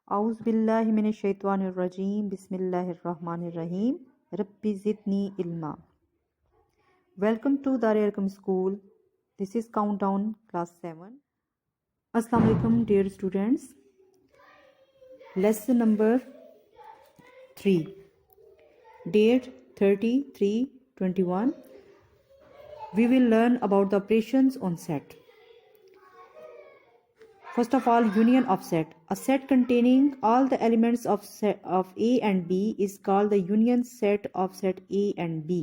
औज़ु बिल्लाहि मिनश शैतानिर रजीम बिस्मिल्लाहिर रहमानिर रहीम rabbi ज़िदनी इल्मा। Welcome to Darul Arqam School. This is Countdown Class 7. Assalamu alaikum dear students. Lesson number 3. Date 30/3/21. We will learn about the operations on set. First of all, union of set. A set containing all the elements of A and B is called the union set of set A and B.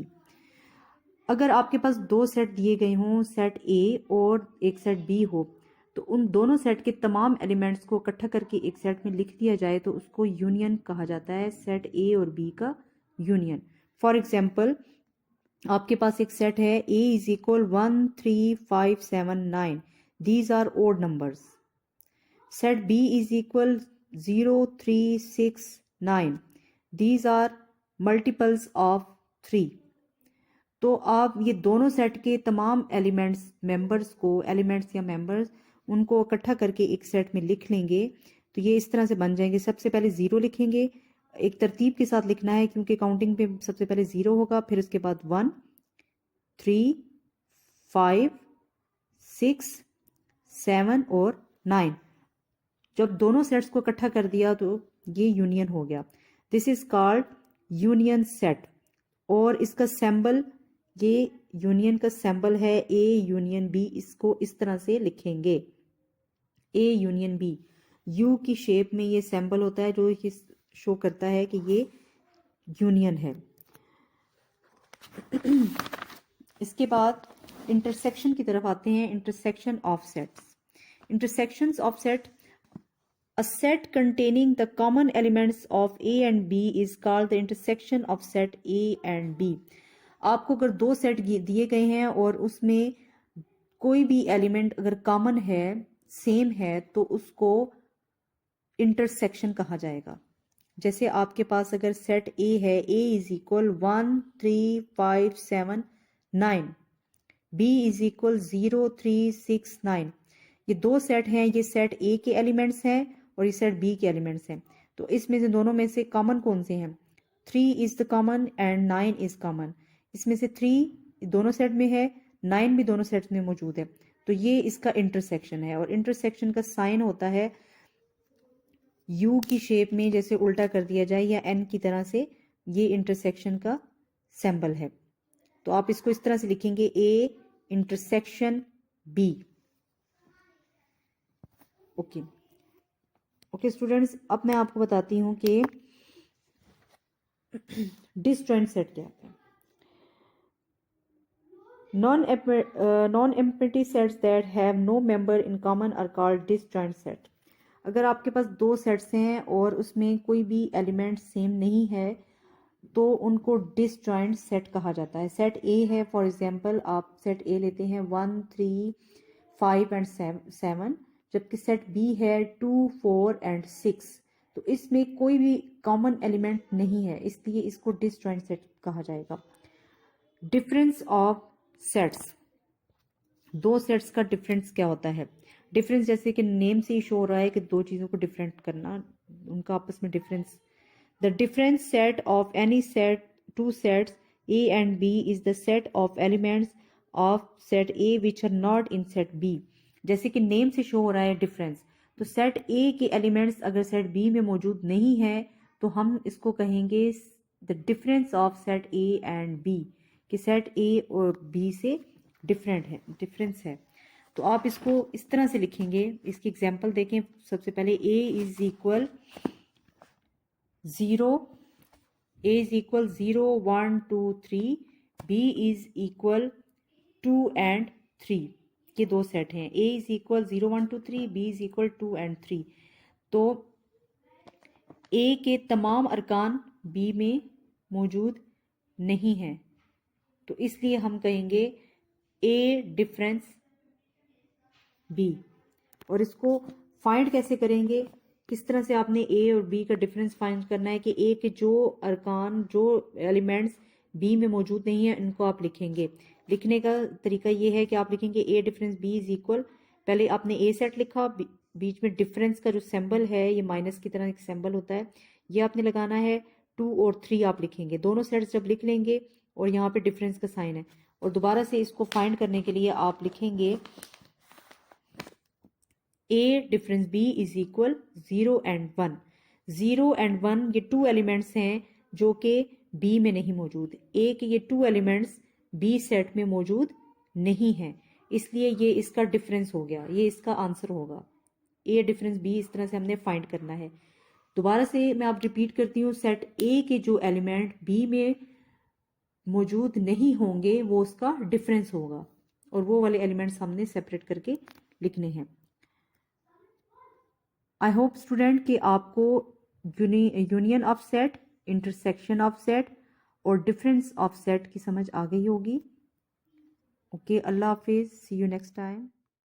अगर आपके पास दो set दिए गए हों, set A और एक set B हो, तो उन दोनों सेट के तमाम एलिमेंट्स को इकट्ठा करके एक सेट में लिख दिया जाए तो उसको यूनियन कहा जाता है, सेट A और B का यूनियन। फॉर एग्जाम्पल, आपके पास एक सेट है A is equal 1 3 5 7 9, these are odd numbers. Set B is equal 0 3 6 9, these are multiples of 3। तो आप ये दोनों सेट के तमाम एलिमेंट्स या मेंबर्स उनको इकट्ठा करके एक सेट में लिख लेंगे तो ये इस तरह से बन जाएंगे। सबसे पहले 0 लिखेंगे, एक तरतीब के साथ लिखना है क्योंकि काउंटिंग पे सबसे पहले 0 होगा, फिर उसके बाद 1 3 5 6 7 और 9। जब दोनों सेट्स को इकट्ठा कर दिया तो ये यूनियन हो गया। This is called union set. और इसका सिंबल, ये यूनियन का सिंबल है A यूनियन B। इसको इस तरह से लिखेंगे, A यूनियन B। U की शेप में ये सिंबल होता है जो ये शो करता है कि ये यूनियन है। इसके बाद इंटरसेक्शन की तरफ आते हैं। Intersection of sets. Intersections of set, a set containing the common elements of A and B is called the intersection of set A and B। आपको अगर दो सेट दिए गए हैं और उसमें कोई भी एलिमेंट अगर कॉमन है, सेम है, तो उसको इंटरसेक्शन कहा जाएगा। जैसे आपके पास अगर सेट A है, A is equal 1 3 5 7 9, B is equal 0 3 6 9। ये दो सेट हैं, ये सेट A के एलिमेंट्स हैं और ये सेट B के एलिमेंट्स हैं। तो इसमें से दोनों में से कॉमन कौन से हैं? 3 is the common and 9 is common. इसमें से 3 दोनों सेट में है, 9 भी दोनों सेट में मौजूद है, तो ये इसका इंटरसेक्शन है। और इंटरसेक्शन का साइन होता है U की शेप में, जैसे उल्टा कर दिया जाए या N की तरह से, ये इंटरसेक्शन का सिंबल है। तो आप इसको इस तरह से लिखेंगे, A intersection B। Okay students, अब मैं आपको बताती हूँ कि डिसजॉइंट सेट क्या है। Non-empty sets that have no member in common are called disjoint set। अगर आपके पास दो सेट्स हैं और उसमें कोई भी एलिमेंट सेम नहीं है तो उनको डिसजॉइंट सेट कहा जाता है। सेट A है, फॉर एग्जांपल आप सेट A लेते हैं 1 3 5 एंड 7, जबकि सेट B है 2 4 एंड 6। तो इसमें कोई भी कॉमन एलिमेंट नहीं है, इसलिए इसको डिसजॉइंट सेट कहा जाएगा। Difference of sets. दो सेट्स का डिफरेंस क्या होता है? डिफरेंस जैसे कि नेम से ही शो हो रहा है कि दो चीज़ों को डिफरेंट करना, उनका आपस में difference. The difference set of any set two sets A and B is the set of elements of set A which are not in set B। जैसे कि नेम से शो हो रहा है डिफरेंस, तो सेट A के elements अगर set B में मौजूद नहीं है तो हम इसको कहेंगे the difference of set A and B, कि सेट A और B से डिफरेंस है। तो आप इसको इस तरह से लिखेंगे। इसकी एग्जांपल देखें। सबसे पहले A is equal 0, A is equal 0 1 2 3, B is equal 2 and 3। ये दो सेट हैं। A is equal 0 1 2 3, B is equal 2 and 3। तो A के तमाम अरकान B में मौजूद नहीं हैं, तो इसलिए हम कहेंगे A डिफरेंस B। और इसको फाइंड कैसे करेंगे? किस तरह से आपने A और B का डिफरेंस फाइंड करना है कि A के जो अरकान, जो एलिमेंट्स B में मौजूद नहीं है, इनको आप लिखेंगे। लिखने का तरीका ये है कि आप लिखेंगे A difference B is equal, पहले आपने A सेट लिखा, बीच में डिफरेंस का जो सिंबल है ये माइनस की तरह एक सिंबल होता है, ये आपने लगाना है। 2 और 3 आप लिखेंगे, दोनों सेट्स जब लिख लेंगे और यहाँ पे डिफरेंस का साइन है, और दोबारा से इसको फाइंड करने के लिए आप लिखेंगे A difference B is equal 0 and 1। 0 and 1 ये 2 एलिमेंट्स हैं जो कि B में नहीं मौजूद। A के ये 2 एलिमेंट्स B सेट में मौजूद नहीं हैं, इसलिए ये इसका डिफरेंस हो गया, ये इसका आंसर होगा। A डिफरेंस B इस तरह से हमने फाइंड करना है। दोबारा से मैं आप रिपीट करती हूँ, सेट A के जो एलिमेंट B में मौजूद नहीं होंगे वो उसका डिफरेंस होगा, और वो वाले एलिमेंट्स हमने सेपरेट करके लिखने हैं। आई होप स्टूडेंट कि आपको union of set, intersection of set और डिफरेंस ऑफ सेट की समझ आ गई होगी। ओके, अल्लाह हाफिज, सी यू नेक्स्ट टाइम।